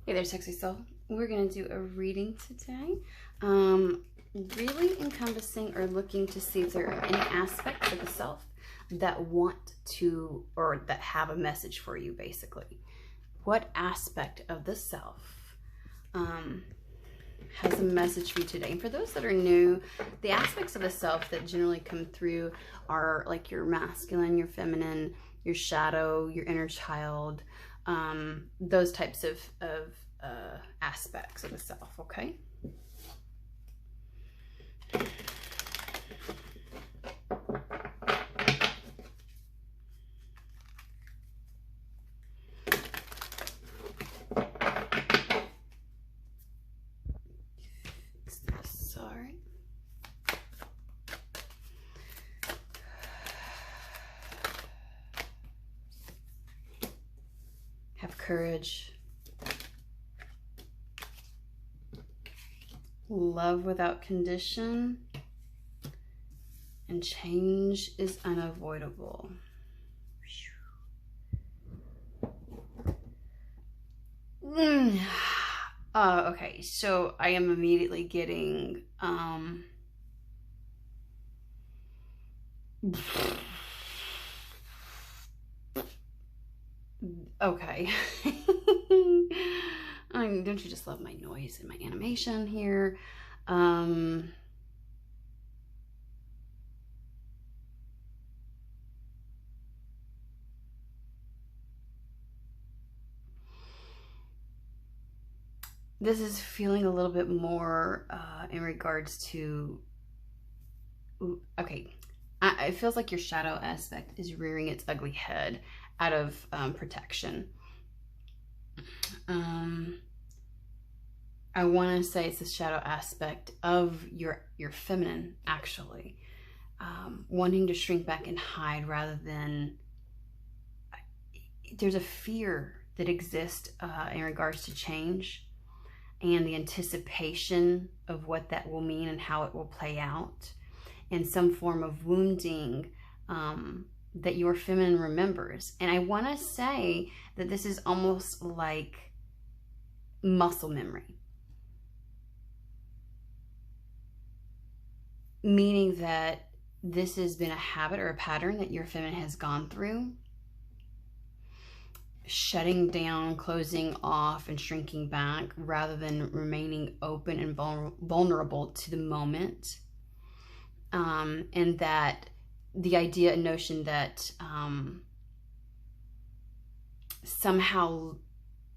Hey there, sexy soul. We're going to do a reading today. Really encompassing or looking to see if there are any aspects of the self that want to, or that have a message for you, basically. What aspect of the self has a message for you today? And for those that are new, the aspects of the self that generally come through are like your masculine, your feminine, your shadow, your inner child, those types of aspects of the self, okay? Sorry. Have courage. Love without condition. And change is unavoidable. Okay, so I am immediately getting okay. I mean, don't you just love my noise and my animation here? This is feeling a little bit more in regards to, okay, it feels like your shadow aspect is rearing its ugly head out of protection. I want to say it's the shadow aspect of your feminine, actually, wanting to shrink back and hide rather than, there's a fear that exists in regards to change and the anticipation of what that will mean and how it will play out, and some form of wounding that your feminine remembers. And I want to say that this is almost like muscle memory, meaning that this has been a habit or a pattern that your feminine has gone through, shutting down, closing off, and shrinking back rather than remaining open and vulnerable to the moment. And that the idea and notion that somehow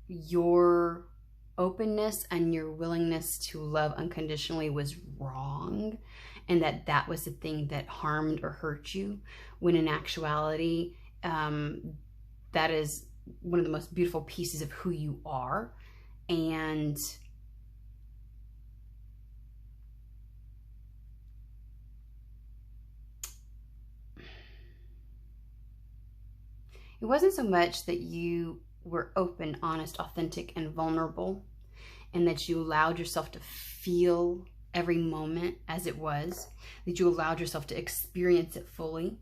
your openness and your willingness to love unconditionally was wrong, and that was the thing that harmed or hurt you, when in actuality, that is one of the most beautiful pieces of who you are. And it wasn't so much that you were open, honest, authentic, and vulnerable, and that you allowed yourself to feel every moment as it was, that you allowed yourself to experience it fully.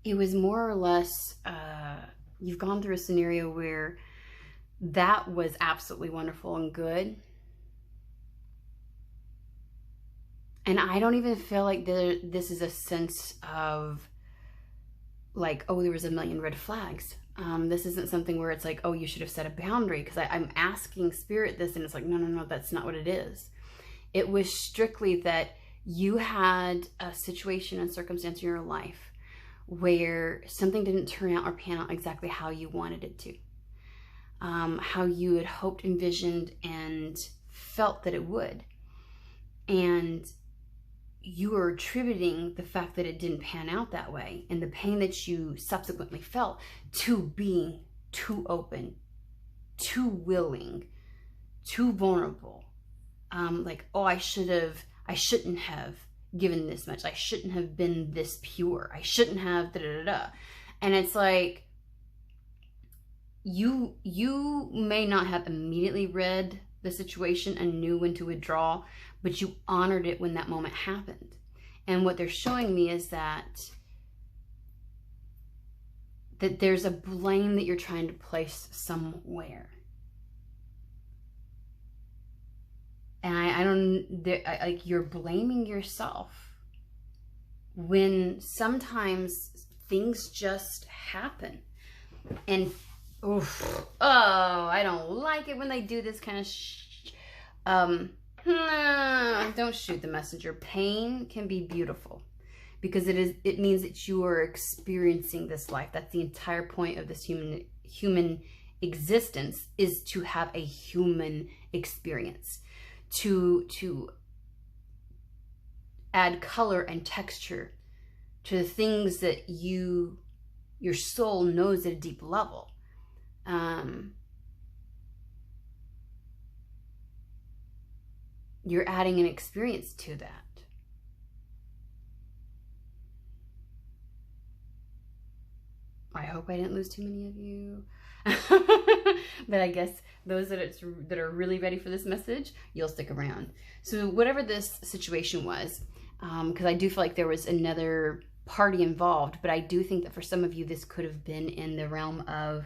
It was more or less, you've gone through a scenario where that was absolutely wonderful and good. And I don't even feel like this is a sense of like, oh, there was a million red flags. This isn't something where it's like, oh, you should have set a boundary, because I'm asking spirit this, and it's like, no, that's not what it is. It was strictly that you had a situation and circumstance in your life where something didn't turn out or pan out exactly how you wanted it to, how you had hoped, envisioned, and felt that it would. And you are attributing the fact that it didn't pan out that way, and the pain that you subsequently felt, to being too open, too willing, too vulnerable. Like, oh, I shouldn't have given this much. I shouldn't have been this pure. I shouldn't have da-da-da-da. And it's like, you may not have immediately read the situation and knew when to withdraw, but you honored it when that moment happened. And what they're showing me is that there's a blame that you're trying to place somewhere. And like, you're blaming yourself when sometimes things just happen. And I don't like it when they do this kind of don't shoot the messenger. Pain can be beautiful because it means that you are experiencing this life. That's the entire point of this human existence, is to have a human experience, to add color and texture to the things that your soul knows at a deep level. You're adding an experience to that. I hope I didn't lose too many of you. But I guess those that are really ready for this message, you'll stick around. So whatever this situation was, because I do feel like there was another party involved, but I do think that for some of you, this could have been in the realm of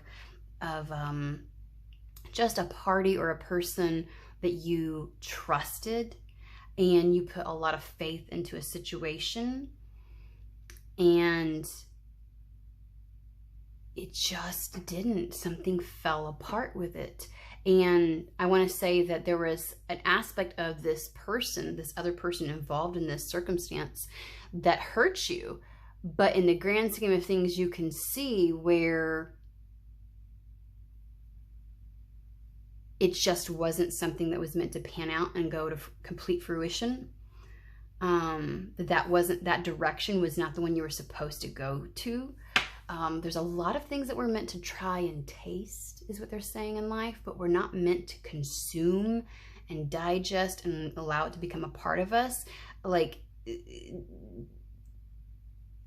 just a party or a person that you trusted, and you put a lot of faith into a situation, and it just didn't. Something fell apart with it. And I want to say that there was an aspect of this person, this other person involved in this circumstance, that hurt you. But in the grand scheme of things, you can see where it just wasn't something that was meant to pan out and go to complete fruition. That direction was not the one you were supposed to go to. There's a lot of things that we're meant to try and taste, is what they're saying in life, but we're not meant to consume and digest and allow it to become a part of us.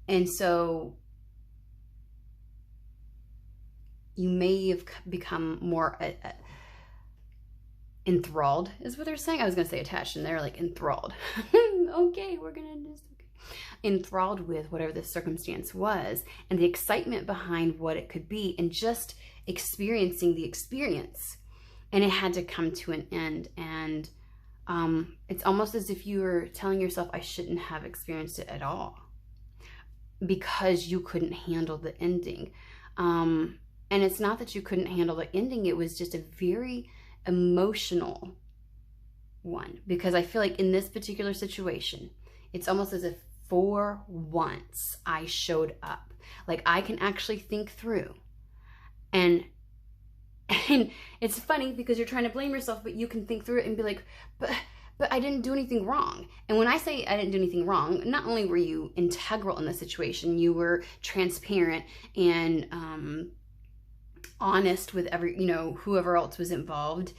And so you may have become more enthralled, is what they're saying. I was going to say attached, and they're like enthralled. Okay, we're going to just... enthralled with whatever the circumstance was, and the excitement behind what it could be, and just experiencing the experience. And it had to come to an end. And it's almost as if you were telling yourself, I shouldn't have experienced it at all, because you couldn't handle the ending. And it's not that you couldn't handle the ending, it was just a very emotional one. Because I feel like in this particular situation, it's almost as if for once I showed up. Like, I can actually think through. And it's funny because you're trying to blame yourself, but you can think through it and be like, but I didn't do anything wrong. And when I say I didn't do anything wrong, not only were you integral in the situation, you were transparent and honest with whoever else was involved.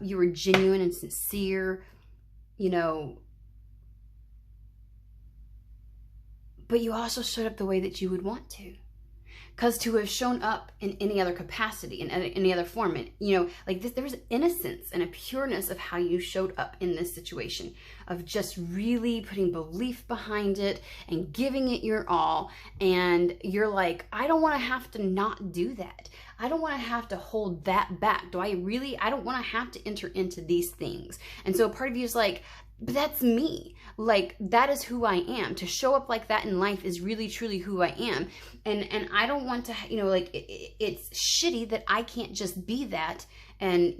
You were genuine and sincere, but you also showed up the way that you would want to. Because to have shown up in any other capacity, in any other form, there was innocence and a pureness of how you showed up in this situation, of just really putting belief behind it and giving it your all. And you're like, I don't want to have to not do that. I don't want to have to hold that back. I don't want to have to enter into these things. And so a part of you is like, but that's me. Like, that is who I am. To show up like that in life is really, truly who I am. And I don't want to, it's shitty that I can't just be that and,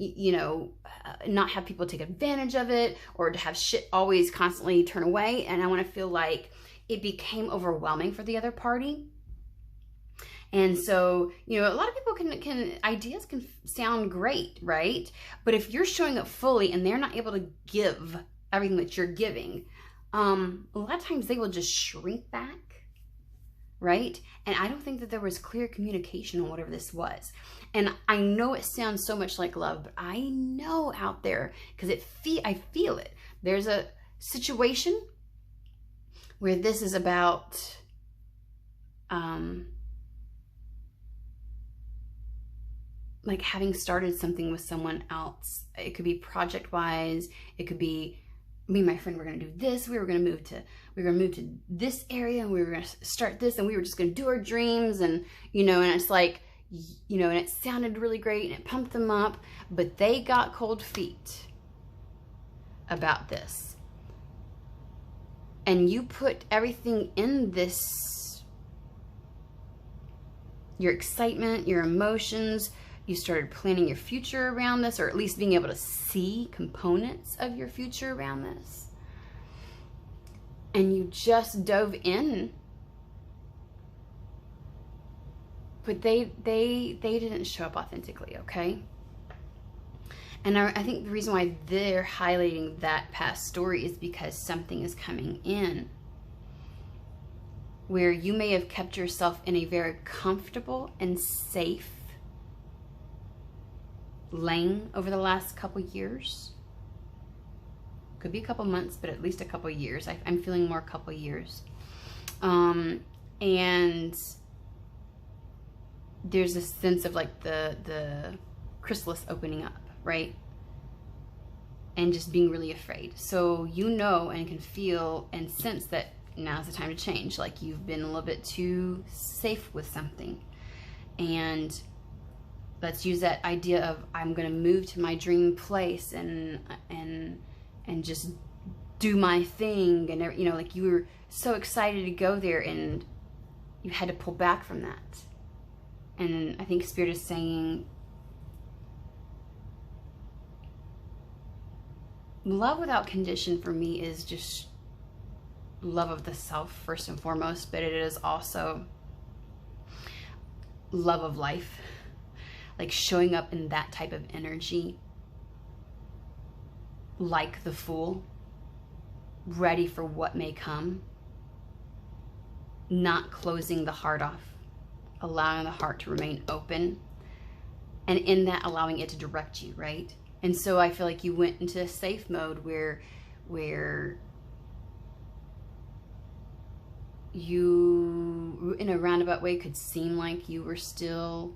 not have people take advantage of it, or to have shit always constantly turn away. And I want to feel like it became overwhelming for the other party. And so, a lot of people ideas can sound great, right? But if you're showing up fully and they're not able to give everything that you're giving, a lot of times they will just shrink back, right? And I don't think that there was clear communication on whatever this was. And I know it sounds so much like love, but I know out there, because I feel it. There's a situation where this is about like having started something with someone else. It could be project-wise, it could be me and my friend were going to do this. We were going to move to this area, and we were going to start this, and we were just going to do our dreams. And, you know, and it's like, you know, and it sounded really great and it pumped them up, but they got cold feet about this. And you put everything in this, your excitement, your emotions, you started planning your future around this, or at least being able to see components of your future around this. And you just dove in. But they didn't show up authentically, okay? And I think the reason why they're highlighting that past story is because something is coming in where you may have kept yourself in a very comfortable and safe lane over the last couple years. Could be a couple months, but at least a couple years. I'm feeling more couple years. And there's a sense of like the chrysalis opening up, right? And just being really afraid. So you know and can feel and sense that now's the time to change. Like you've been a little bit too safe with something. And let's use that idea of I'm going to move to my dream place and just do my thing. And, you know, like you were so excited to go there and you had to pull back from that. And I think Spirit is saying, love without condition for me is just love of the self first and foremost, but it is also love of life. Like showing up in that type of energy, like the Fool, ready for what may come, not closing the heart off, allowing the heart to remain open, and in that allowing it to direct you, right? And so I feel like you went into a safe mode where you, in a roundabout way, could seem like you were still,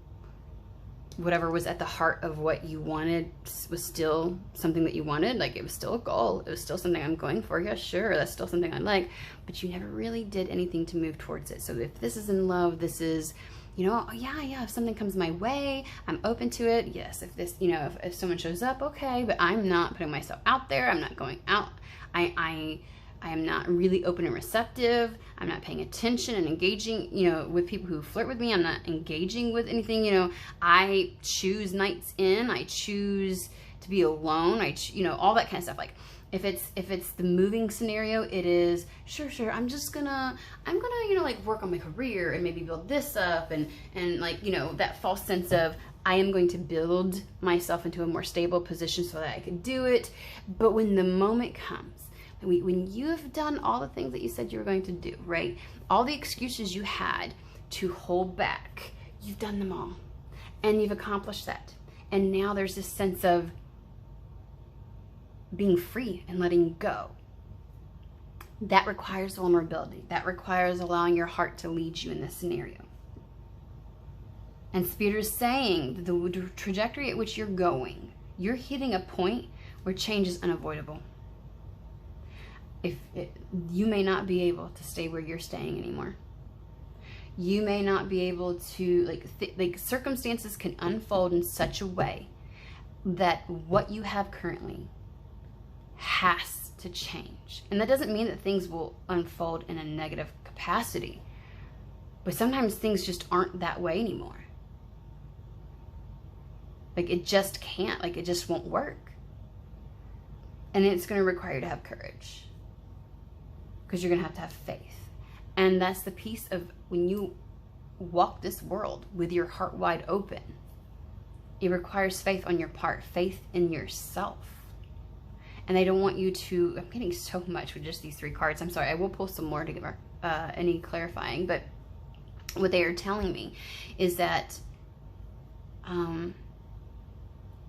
whatever was at the heart of what you wanted was still something that you wanted. Like it was still a goal. It was still something I'm going for. Yeah, sure, that's still something I like. But you never really did anything to move towards it. So if this is in love, this is, you know, oh, yeah, if something comes my way, I'm open to it. Yes, if this, you know, if someone shows up, okay, but I'm not putting myself out there. I'm not going out. I am not really open and receptive. I'm not paying attention and engaging, you know, with people who flirt with me. I'm not engaging with anything, you know. I choose nights in. I choose to be alone. you know, all that kind of stuff. Like if it's the moving scenario, it is sure. I'm gonna, you know, like work on my career and maybe build this up and like, you know, that false sense of I am going to build myself into a more stable position so that I can do it. But when the moment comes, when you have done all the things that you said you were going to do, right? All the excuses you had to hold back, you've done them all. And you've accomplished that. And now there's this sense of being free and letting go. That requires vulnerability. That requires allowing your heart to lead you in this scenario. And Spirit is saying that the trajectory at which you're going, you're hitting a point where change is unavoidable. You may not be able to stay where you're staying anymore. You may not be able to, like circumstances can unfold in such a way that what you have currently has to change. And that doesn't mean that things will unfold in a negative capacity, but sometimes things just aren't that way anymore. Like it just can't, like it just won't work. And it's going to require you to have courage, because you're going to have faith. And that's the piece of when you walk this world with your heart wide open. It requires faith on your part, faith in yourself. And I don't want you to, I'm getting so much with just these 3 cards. I'm sorry, I will pull some more to give any clarifying. But what they are telling me is that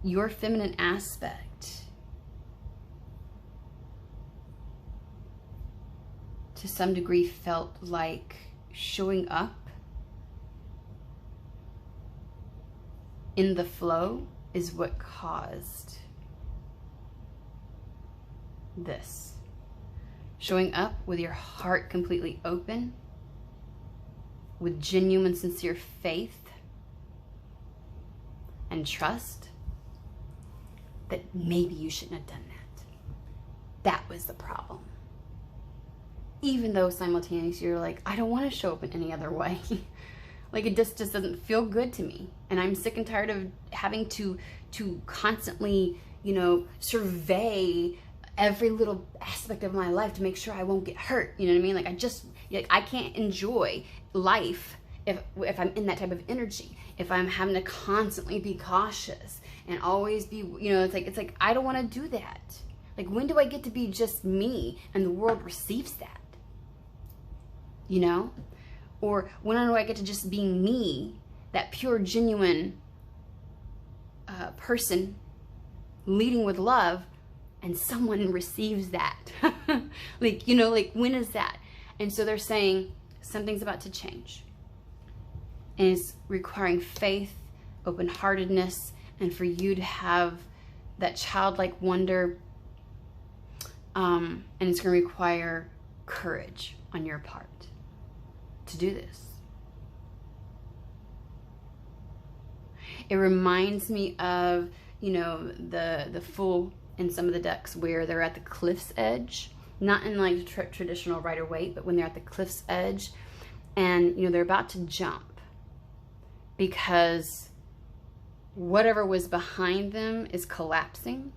your feminine aspect to some degree felt like showing up in the flow is what caused this. showing up with your heart completely open, with genuine, sincere faith and trust, that maybe you shouldn't have done that. That was the problem. Even though simultaneously you're like, I don't want to show up in any other way. Like, it just doesn't feel good to me. And I'm sick and tired of having to constantly, you know, survey every little aspect of my life to make sure I won't get hurt. You know what I mean? Like, I can't enjoy life if I'm in that type of energy. If I'm having to constantly be cautious and always be, you know, it's like I don't want to do that. Like, when do I get to be just me and the world receives that? You know? Or when do I get to just be me, that pure, genuine person leading with love, and someone receives that? Like, you know, like, when is that? And so they're saying something's about to change. And it's requiring faith, open-heartedness, and for you to have that childlike wonder. And it's going to require courage on your part to do this. It reminds me of, you know, the fool in some of the decks where they're at the cliff's edge, not in like traditional Rider-Waite, but when they're at the cliff's edge and, you know, they're about to jump because whatever was behind them is collapsing.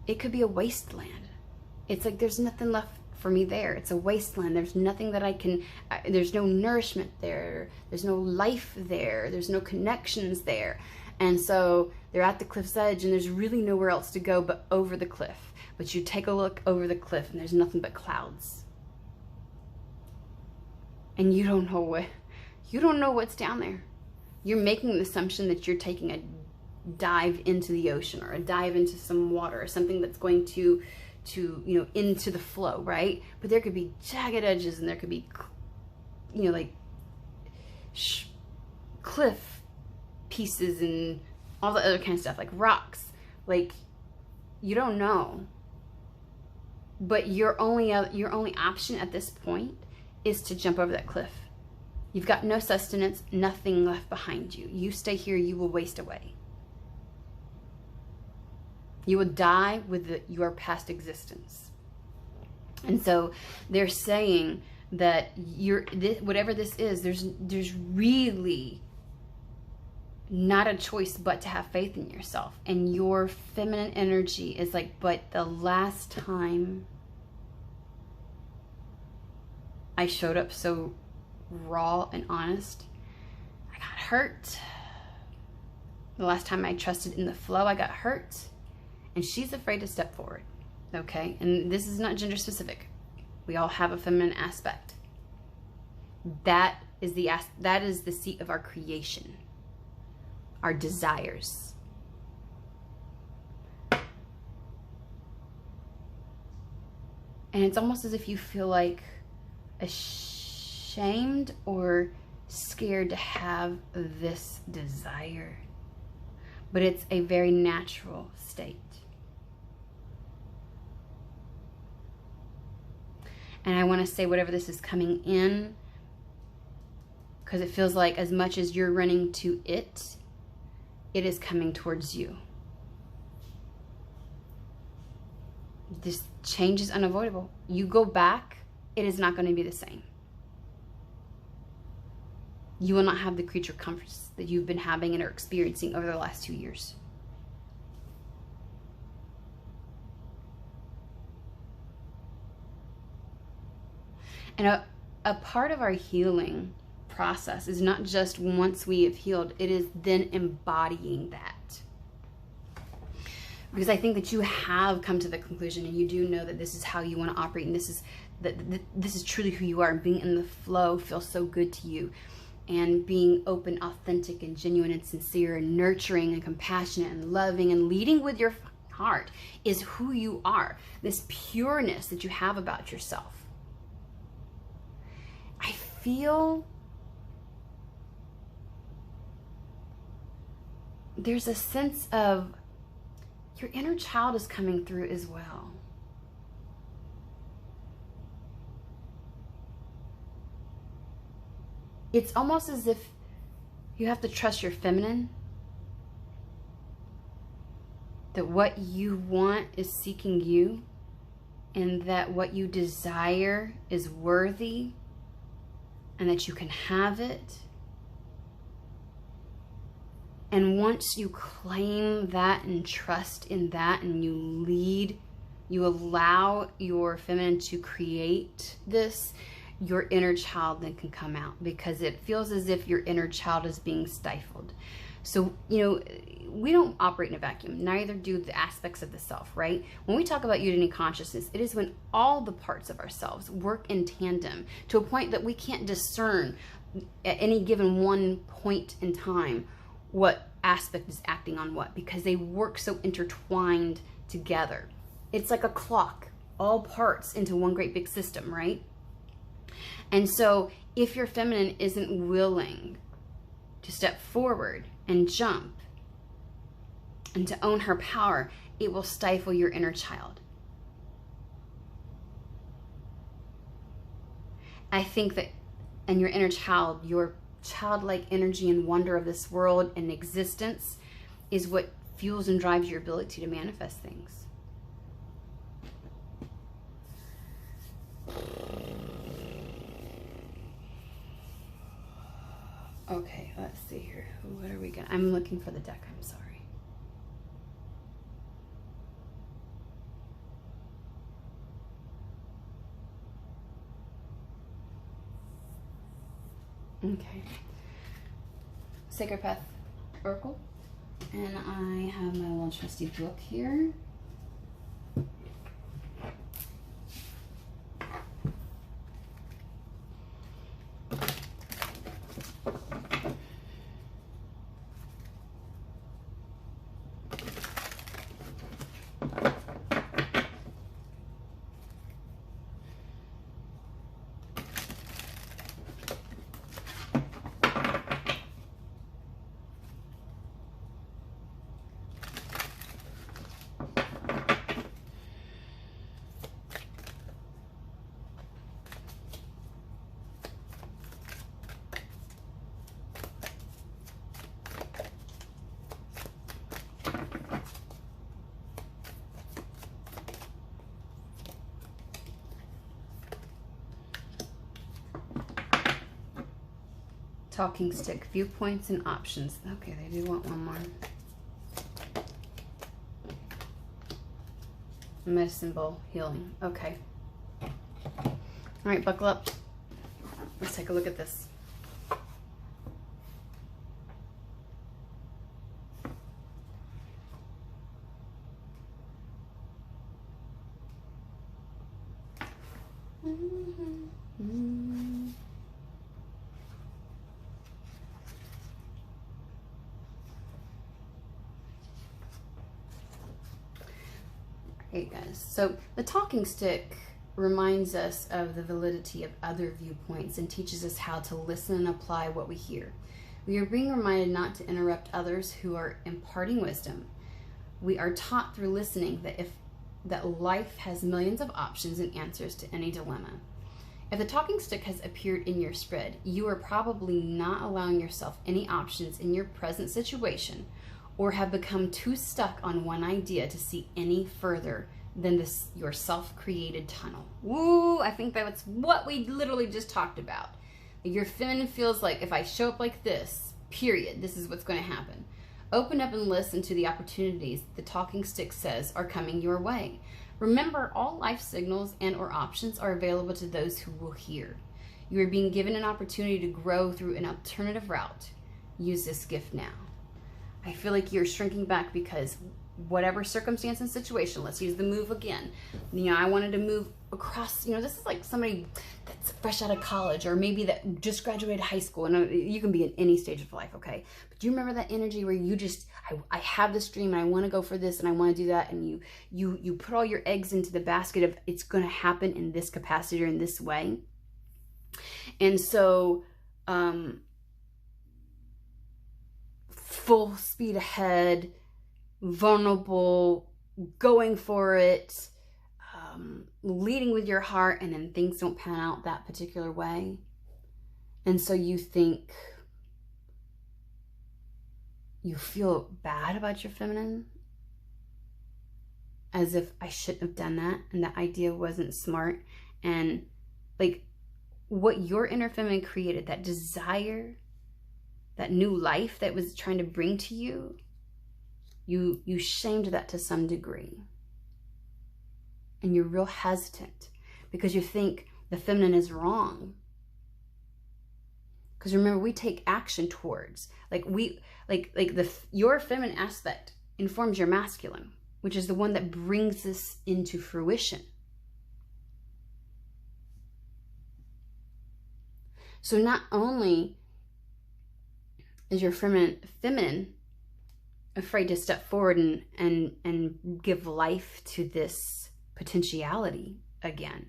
It could be a wasteland. It's like there's nothing left for me there. It's a wasteland. There's nothing that I can, there's no nourishment there. There's no life there. There's no connections there. And so they're at the cliff's edge and there's really nowhere else to go but over the cliff. But you take a look over the cliff and there's nothing but clouds. And you don't know what's down there. You're making the assumption that you're taking a dive into the ocean or a dive into some water or something that's going to you know, into the flow, right? But there could be jagged edges and there could be, you know, like cliff pieces and all the other kind of stuff, like rocks. Like, you don't know. But your only option at this point is to jump over that cliff. You've got no sustenance, nothing left behind you. You stay here, you will waste away. You will die with your past existence. And so they're saying that whatever this is, there's really not a choice but to have faith in yourself. And your feminine energy is like, but the last time I showed up so raw and honest, I got hurt. The last time I trusted in the flow, I got hurt. And she's afraid to step forward, okay? And this is not gender specific. We all have a feminine aspect. That is the seat of our creation, our desires. And it's almost as if you feel like ashamed or scared to have this desire. But it's a very natural state. And I want to say whatever this is coming in, because it feels like as much as you're running to it, it is coming towards you. This change is unavoidable. You go back, it is not going to be the same. You will not have the creature comforts that you've been having and are experiencing over the last 2 years. And a part of our healing process is not just once we have healed, it is then embodying that. Because I think that you have come to the conclusion and you do know that this is how you want to operate and this is truly who you are, and being in the flow feels so good to you. And being open, authentic, and genuine, and sincere, and nurturing, and compassionate, and loving, and leading with your heart is who you are. This pureness that you have about yourself. I feel there's a sense of your inner child is coming through as well. It's almost as if you have to trust your feminine, that what you want is seeking you, and that what you desire is worthy, and that you can have it. And once you claim that and trust in that, and you lead, you allow your feminine to create this, your inner child then can come out, because it feels as if your inner child is being stifled. So, you know, we don't operate in a vacuum, neither do the aspects of the self, right? When we talk about unity consciousness, it is when all the parts of ourselves work in tandem to a point that we can't discern at any given one point in time what aspect is acting on what, because they work so intertwined together. It's like a clock, all parts into one great big system, right? And so if your feminine isn't willing to step forward and jump and to own her power, it will stifle your inner child. I think that in your inner child, your childlike energy and wonder of this world and existence is what fuels and drives your ability to manifest things. Okay, let's see here. What are we gonna? I'm looking for the deck. I'm sorry. Okay. Sacred Path Oracle. And I have my little trusty book here. Talking stick, viewpoints and options. Okay, they do want one more. Medicine bowl, healing. Okay. All right, buckle up. Let's take a look at this. Hey guys, so the talking stick reminds us of the validity of other viewpoints and teaches us how to listen and apply what we hear. We are being reminded not to interrupt others who are imparting wisdom. We are taught through listening that life has millions of options and answers to any dilemma. If the talking stick has appeared in your spread, you are probably not allowing yourself any options in your present situation, or have become too stuck on one idea to see any further than this your self-created tunnel. Woo! I think that's what we literally just talked about. Your feminine feels like, if I show up like this, period, this is what's going to happen. Open up and listen to the opportunities the talking stick says are coming your way. Remember, all life signals and or options are available to those who will hear. You are being given an opportunity to grow through an alternative route. Use this gift now. I feel like you're shrinking back because whatever circumstance and situation, let's use the move again. You know, I wanted to move across, you know, this is like somebody that's fresh out of college, or maybe that just graduated high school, and you can be in any stage of life, okay? But do you remember that energy where you just, I have this dream and I want to go for this and I want to do that, and you put all your eggs into the basket of it's going to happen in this capacity or in this way. And so, full speed ahead, vulnerable, going for it, leading with your heart, and then things don't pan out that particular way. And so you think, you feel bad about your feminine, as if I shouldn't have done that, and that idea wasn't smart. And like, what your inner feminine created, that desire, that new life that was trying to bring to you, you shamed that to some degree. And you're real hesitant because you think the feminine is wrong. Because remember, we take action towards, your feminine aspect informs your masculine, which is the one that brings this into fruition. So not only is your feminine afraid to step forward and give life to this potentiality again,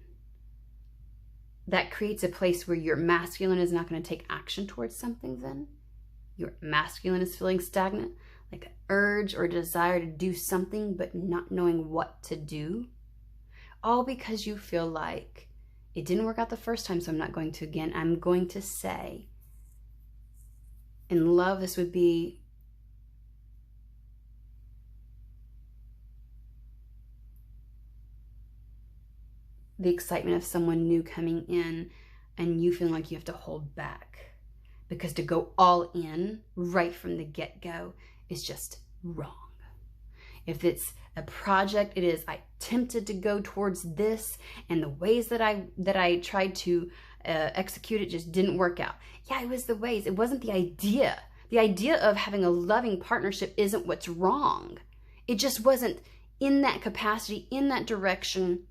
that creates a place where your masculine is not going to take action towards something. Then your masculine is feeling stagnant, like an urge or desire to do something but not knowing what to do, all because you feel like it didn't work out the first time, so I'm not going to again. I'm going to say, in love, this would be the excitement of someone new coming in and you feeling like you have to hold back, because to go all in right from the get-go is just wrong. If it's a project, it is, I tempted to go towards this, and the ways that I tried to execute it just didn't work out. Yeah, it was the ways. It wasn't the idea. The idea of having a loving partnership isn't what's wrong. It just wasn't in that capacity, in that direction,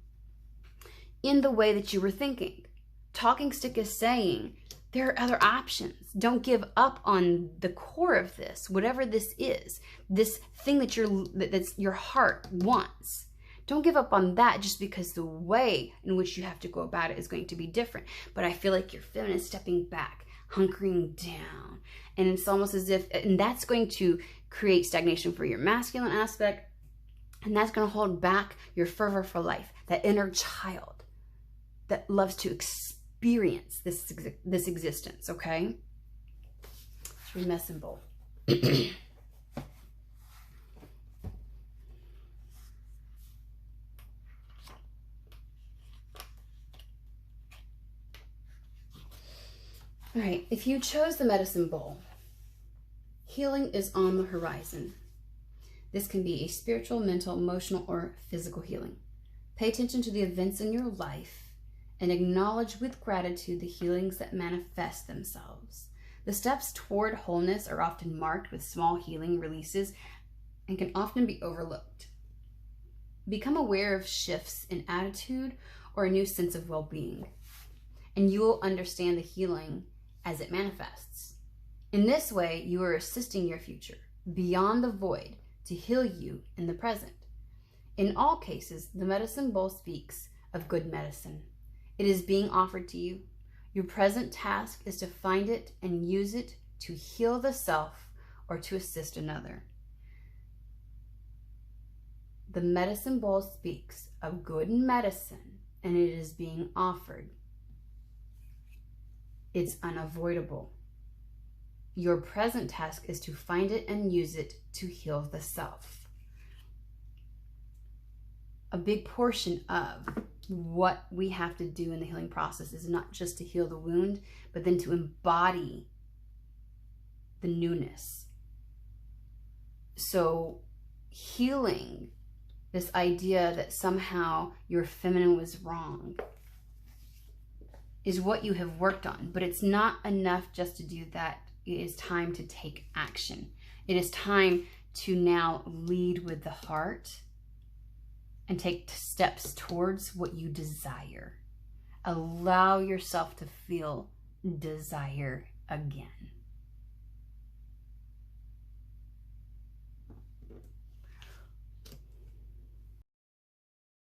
in the way that you were thinking. Talking Stick is saying there are other options. Don't give up on the core of this, whatever this is, this thing that's your heart wants. Don't give up on that just because the way in which you have to go about it is going to be different. But I feel like your feminine is stepping back, hunkering down. And it's almost as if, and that's going to create stagnation for your masculine aspect. And that's going to hold back your fervor for life, that inner child that loves to experience this existence, okay? Let's read Medicine Bowl. All right, if you chose the Medicine Bowl, healing is on the horizon. This can be a spiritual, mental, emotional, or physical healing. Pay attention to the events in your life and acknowledge with gratitude the healings that manifest themselves. The steps toward wholeness are often marked with small healing releases and can often be overlooked. Become aware of shifts in attitude or a new sense of well-being, and you will understand the healing as it manifests. In this way, you are assisting your future beyond the void to heal you in the present. In all cases, the Medicine Bowl speaks of good medicine. It is being offered to you. Your present task is to find it and use it to heal the self or to assist another. The Medicine Bowl speaks of good medicine, and it is being offered. It's unavoidable. Your present task is to find it and use it to heal the self. A big portion of what we have to do in the healing process is not just to heal the wound, but then to embody the newness. So healing this idea that somehow your feminine was wrong is what you have worked on, but it's not enough just to do that. It is time to take action. It is time to now lead with the heart and take steps towards what you desire. Allow yourself to feel desire again.